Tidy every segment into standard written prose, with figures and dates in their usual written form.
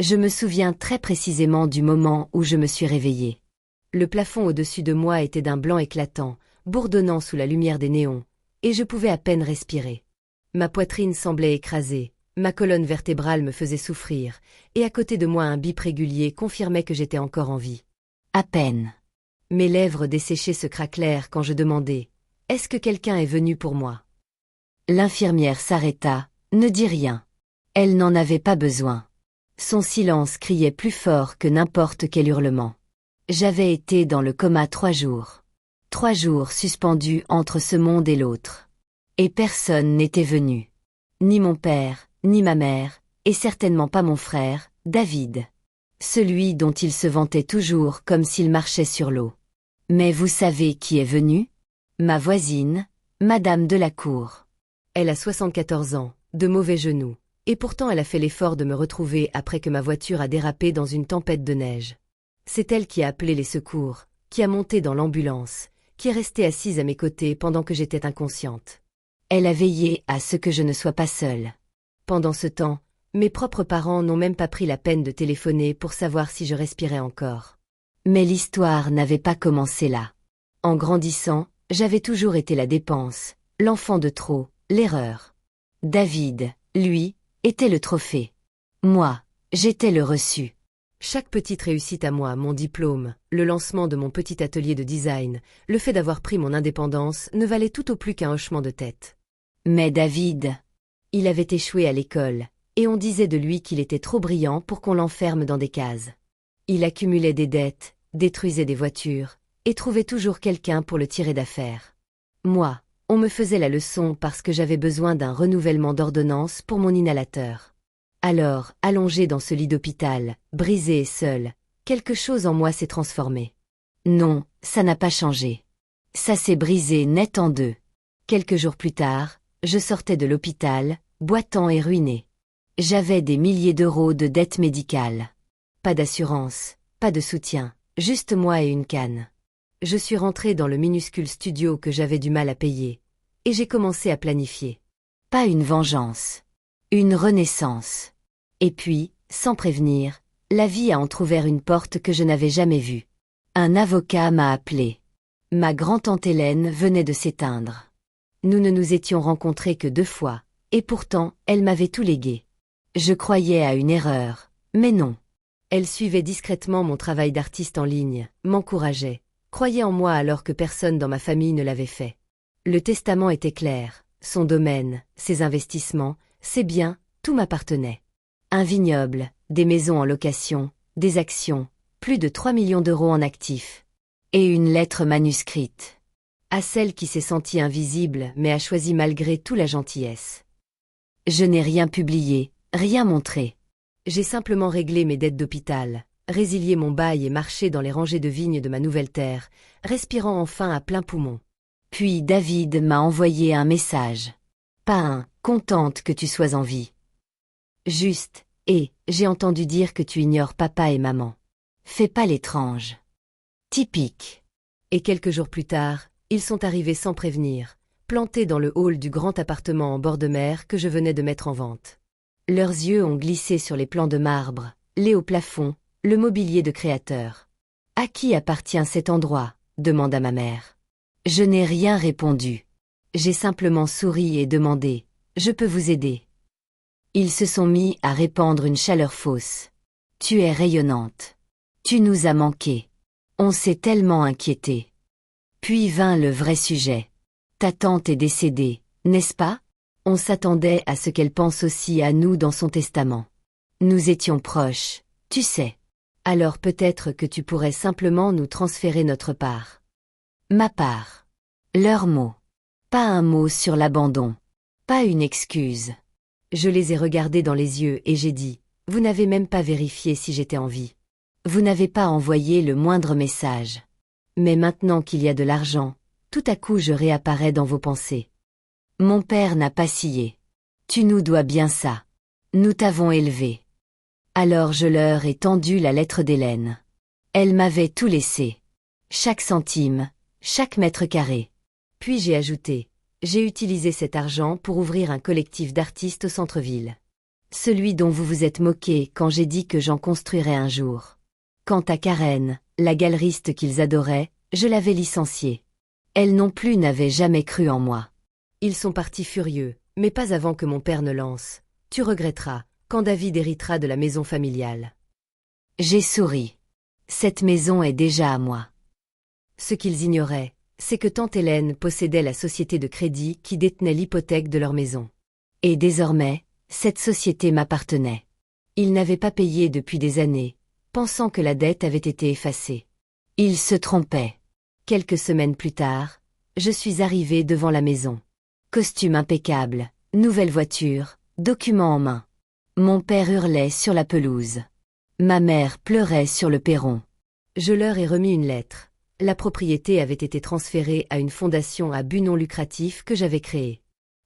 Je me souviens très précisément du moment où je me suis réveillée. Le plafond au-dessus de moi était d'un blanc éclatant, bourdonnant sous la lumière des néons, et je pouvais à peine respirer. Ma poitrine semblait écrasée, ma colonne vertébrale me faisait souffrir, et à côté de moi un bip régulier confirmait que j'étais encore en vie. À peine. Mes lèvres desséchées se craquelèrent quand je demandai « Est-ce que quelqu'un est venu pour moi ?» L'infirmière s'arrêta, ne dit rien. Elle n'en avait pas besoin. Son silence criait plus fort que n'importe quel hurlement. J'avais été dans le coma 3 jours. 3 jours suspendus entre ce monde et l'autre. Et personne n'était venu. Ni mon père, ni ma mère, et certainement pas mon frère, David. Celui dont il se vantait toujours comme s'il marchait sur l'eau. Mais vous savez qui est venu? Ma voisine, Madame de la Cour. Elle a 74 ans, de mauvais genoux, et pourtant elle a fait l'effort de me retrouver après que ma voiture a dérapé dans une tempête de neige. C'est elle qui a appelé les secours, qui a monté dans l'ambulance, qui est restée assise à mes côtés pendant que j'étais inconsciente. Elle a veillé à ce que je ne sois pas seule. Pendant ce temps, mes propres parents n'ont même pas pris la peine de téléphoner pour savoir si je respirais encore. Mais l'histoire n'avait pas commencé là. En grandissant, j'avais toujours été la dépense, l'enfant de trop, l'erreur. David, lui, était le trophée. Moi, j'étais le reçu. Chaque petite réussite à moi, mon diplôme, le lancement de mon petit atelier de design, le fait d'avoir pris mon indépendance ne valait tout au plus qu'un hochement de tête. Mais David, il avait échoué à l'école, et on disait de lui qu'il était trop brillant pour qu'on l'enferme dans des cases. Il accumulait des dettes, détruisait des voitures, et trouvait toujours quelqu'un pour le tirer d'affaire. Moi, on me faisait la leçon parce que j'avais besoin d'un renouvellement d'ordonnance pour mon inhalateur. Alors, allongé dans ce lit d'hôpital, brisé et seul, quelque chose en moi s'est transformé. Non, ça n'a pas changé. Ça s'est brisé net en deux. Quelques jours plus tard, je sortais de l'hôpital, boitant et ruiné. J'avais des milliers d'euros de dettes médicales. Pas d'assurance, pas de soutien, juste moi et une canne. Je suis rentré dans le minuscule studio que j'avais du mal à payer, et j'ai commencé à planifier. Pas une vengeance, une renaissance. Et puis, sans prévenir, la vie a entrouvert une porte que je n'avais jamais vue. Un avocat m'a appelé. Ma grand-tante Hélène venait de s'éteindre. Nous ne nous étions rencontrés que 2 fois, et pourtant, elle m'avait tout légué. Je croyais à une erreur, mais non. Elle suivait discrètement mon travail d'artiste en ligne, m'encourageait, croyait en moi alors que personne dans ma famille ne l'avait fait. Le testament était clair, son domaine, ses investissements, ses biens, tout m'appartenait. Un vignoble, des maisons en location, des actions, plus de 3 millions d'euros en actifs. Et une lettre manuscrite. À celle qui s'est sentie invisible mais a choisi malgré tout la gentillesse. Je n'ai rien publié, rien montré. J'ai simplement réglé mes dettes d'hôpital, résilié mon bail et marché dans les rangées de vignes de ma nouvelle terre, respirant enfin à plein poumon. Puis David m'a envoyé un message. Pas un « contente que tu sois en vie ». Juste « et j'ai entendu dire que tu ignores papa et maman. Fais pas l'étrange. » Typique. Et quelques jours plus tard, ils sont arrivés sans prévenir, plantés dans le hall du grand appartement en bord de mer que je venais de mettre en vente. Leurs yeux ont glissé sur les plans de marbre, les hauts plafonds, le mobilier de créateur. « À qui appartient cet endroit ?» demanda ma mère. Je n'ai rien répondu. J'ai simplement souri et demandé « Je peux vous aider ?» Ils se sont mis à répandre une chaleur fausse. « Tu es rayonnante. Tu nous as manqué. On s'est tellement inquiété. » Puis vint le vrai sujet. « Ta tante est décédée, n'est-ce pas ? On s'attendait à ce qu'elle pense aussi à nous dans son testament. Nous étions proches, tu sais. Alors peut-être que tu pourrais simplement nous transférer notre part. » Ma part. Leur mot. Pas un mot sur l'abandon. Pas une excuse. Je les ai regardés dans les yeux et j'ai dit, « Vous n'avez même pas vérifié si j'étais en vie. Vous n'avez pas envoyé le moindre message. Mais maintenant qu'il y a de l'argent, tout à coup je réapparais dans vos pensées. Mon père n'a pas scié. Tu nous dois bien ça. Nous t'avons élevé. » Alors je leur ai tendu la lettre d'Hélène. Elle m'avait tout laissé. Chaque centime, chaque mètre carré. Puis j'ai ajouté, j'ai utilisé cet argent pour ouvrir un collectif d'artistes au centre-ville. Celui dont vous vous êtes moqué quand j'ai dit que j'en construirais un jour. Quant à Karen, la galeriste qu'ils adoraient, je l'avais licenciée. Elle non plus n'avait jamais cru en moi. Ils sont partis furieux, mais pas avant que mon père ne lance. Tu regretteras, quand David héritera de la maison familiale. J'ai souri. Cette maison est déjà à moi. Ce qu'ils ignoraient, c'est que tante Hélène possédait la société de crédit qui détenait l'hypothèque de leur maison. Et désormais, cette société m'appartenait. Ils n'avaient pas payé depuis des années, pensant que la dette avait été effacée. Ils se trompaient. Quelques semaines plus tard, je suis arrivé devant la maison. Costume impeccable, nouvelle voiture, documents en main. Mon père hurlait sur la pelouse. Ma mère pleurait sur le perron. Je leur ai remis une lettre. La propriété avait été transférée à une fondation à but non lucratif que j'avais créée.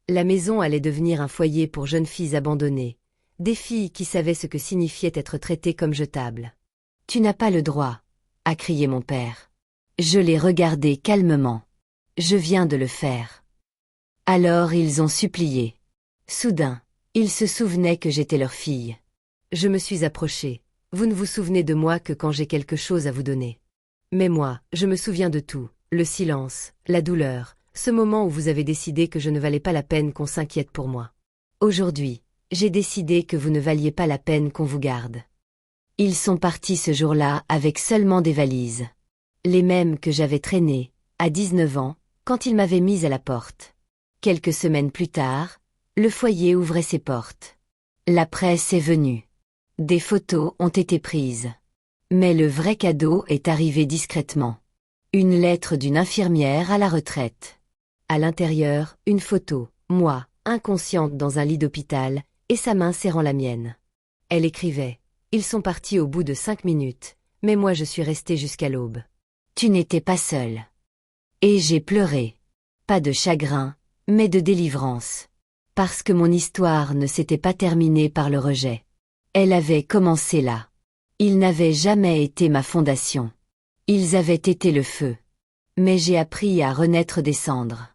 La maison allait devenir un foyer pour jeunes filles abandonnées, des filles qui savaient ce que signifiait être traitées comme jetables. « Tu n'as pas le droit », a crié mon père. Je l'ai regardé calmement. Je viens de le faire. Alors ils ont supplié. Soudain, ils se souvenaient que j'étais leur fille. Je me suis approché. Vous ne vous souvenez de moi que quand j'ai quelque chose à vous donner. Mais moi, je me souviens de tout, le silence, la douleur, ce moment où vous avez décidé que je ne valais pas la peine qu'on s'inquiète pour moi. Aujourd'hui, j'ai décidé que vous ne valiez pas la peine qu'on vous garde. Ils sont partis ce jour-là avec seulement des valises. Les mêmes que j'avais traînées, à 19 ans, quand ils m'avaient mise à la porte. Quelques semaines plus tard, le foyer ouvrait ses portes. La presse est venue. Des photos ont été prises. Mais le vrai cadeau est arrivé discrètement. Une lettre d'une infirmière à la retraite. À l'intérieur, une photo, moi, inconsciente dans un lit d'hôpital, et sa main serrant la mienne. Elle écrivait « Ils sont partis au bout de 5 minutes, mais moi je suis restée jusqu'à l'aube. Tu n'étais pas seule. » Et j'ai pleuré. Pas de chagrin, mais de délivrance. Parce que mon histoire ne s'était pas terminée par le rejet. Elle avait commencé là. Ils n'avaient jamais été ma fondation. Ils avaient été le feu. Mais j'ai appris à renaître des cendres.